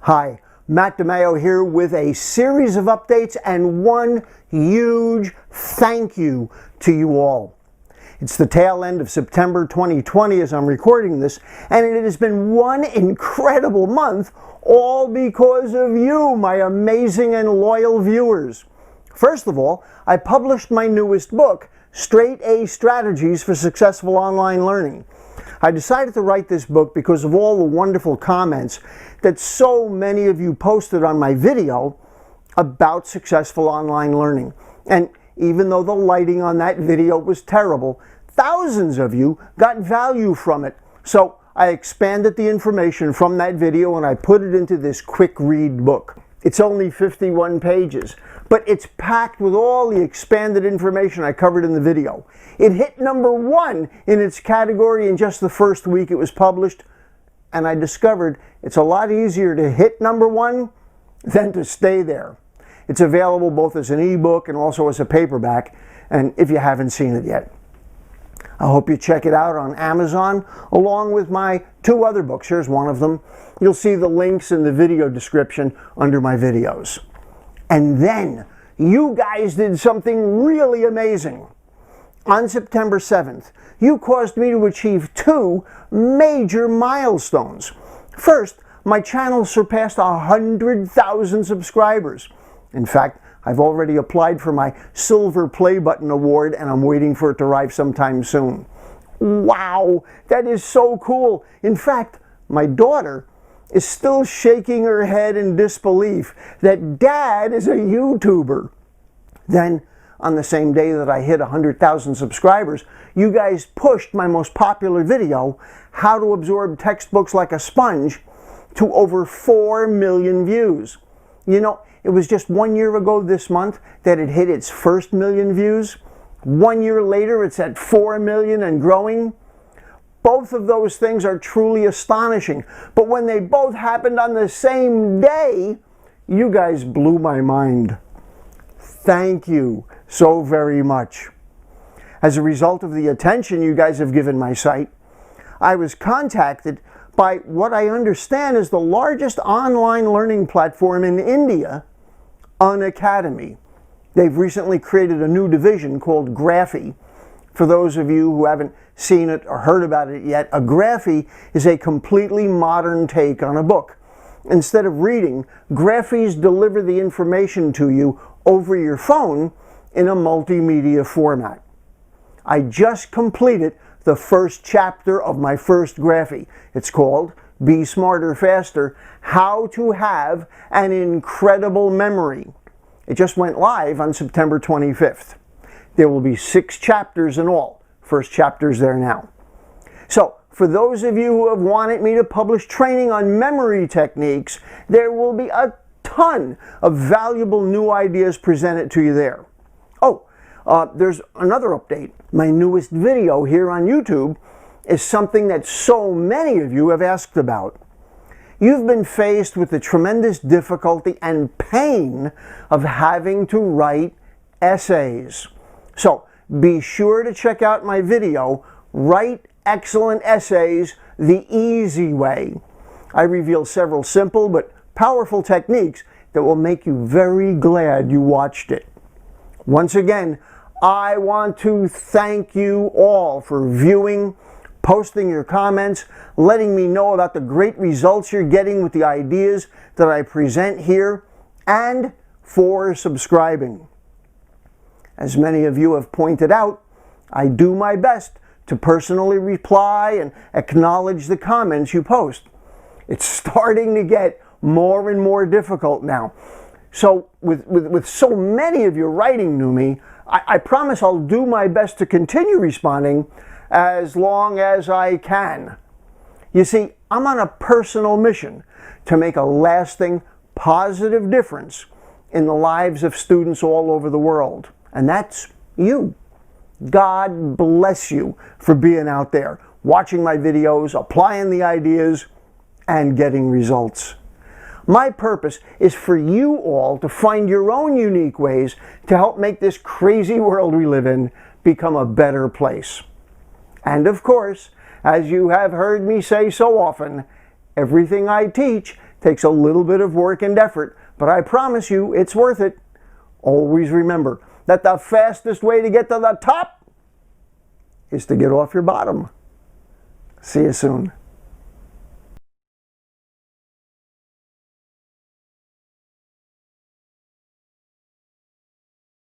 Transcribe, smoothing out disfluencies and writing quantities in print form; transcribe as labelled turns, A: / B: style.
A: Hi, Matt DiMaio here with a series of updates and one huge thank you to you all. It's the tail end of September 2020 as I'm recording this, and it has been one incredible month, all because of you, my amazing and loyal viewers. First of all, I published my newest book, Straight A Strategies for Successful Online Learning. I decided to write this book because of all the wonderful comments that so many of you posted on my video about successful online learning. And even though the lighting on that video was terrible, thousands of you got value from it. So I expanded the information from that video and I put it into this quick read book. It's only 51 pages, but it's packed with all the expanded information I covered in the video. It hit #1 in its category in just the first week it was published, and I discovered it's a lot easier to hit #1 than to stay there. It's available both as an ebook and also as a paperback, and if you haven't seen it yet. I hope you check it out on Amazon, along with my 2 other books. Here's one of them. You'll see the links in the video description under my videos. And then, you guys did something really amazing. On September 7th, you caused me to achieve 2 major milestones. First, my channel surpassed 100,000 subscribers. In fact, I've already applied for my Silver Play Button award and I'm waiting for it to arrive sometime soon. Wow, that is so cool. In fact, my daughter is still shaking her head in disbelief that Dad is a YouTuber. Then, on the same day that I hit 100,000 subscribers, you guys pushed my most popular video, How to Absorb Textbooks Like a Sponge, to over 4 million views. You know, it was just 1 year ago this month that it hit its first million views. 1 year later, it's at 4 million and growing. Both of those things are truly astonishing. But when they both happened on the same day, you guys blew my mind. Thank you so very much. As a result of the attention you guys have given my site, I was contacted by what I understand is the largest online learning platform in India, Unacademy. They've recently created a new division called Graphy. For those of you who haven't seen it or heard about it yet, a Graphy is a completely modern take on a book. Instead of reading, Graphies deliver the information to you over your phone in a multimedia format. I just completed the first chapter of my first Graphy. It's called Be Smarter Faster, How to Have an Incredible Memory. It just went live on September 25th. There will be 6 chapters in all. First chapter's there now. So, for those of you who have wanted me to publish training on memory techniques, there will be a ton of valuable new ideas presented to you there. Oh, there's another update. My newest video here on YouTube is something that so many of you have asked about. You've been faced with the tremendous difficulty and pain of having to write essays. So be sure to check out my video, Write Excellent Essays the Easy Way. I reveal several simple but powerful techniques that will make you very glad you watched it. Once again, I want to thank you all for viewing, posting your comments, letting me know about the great results you're getting with the ideas that I present here, and for subscribing. As many of you have pointed out, I do my best to personally reply and acknowledge the comments you post. It's starting to get more and more difficult now. So with so many of you writing to me, I promise I'll do my best to continue responding as long as I can. You see, I'm on a personal mission to make a lasting, positive difference in the lives of students all over the world. And that's you. God bless you for being out there, watching my videos, applying the ideas, and getting results. My purpose is for you all to find your own unique ways to help make this crazy world we live in become a better place. And of course, as you have heard me say so often, everything I teach Takes a little bit of work and effort, but I promise you it's worth it. Always remember that the fastest way to get to the top is to get off your bottom. See you soon.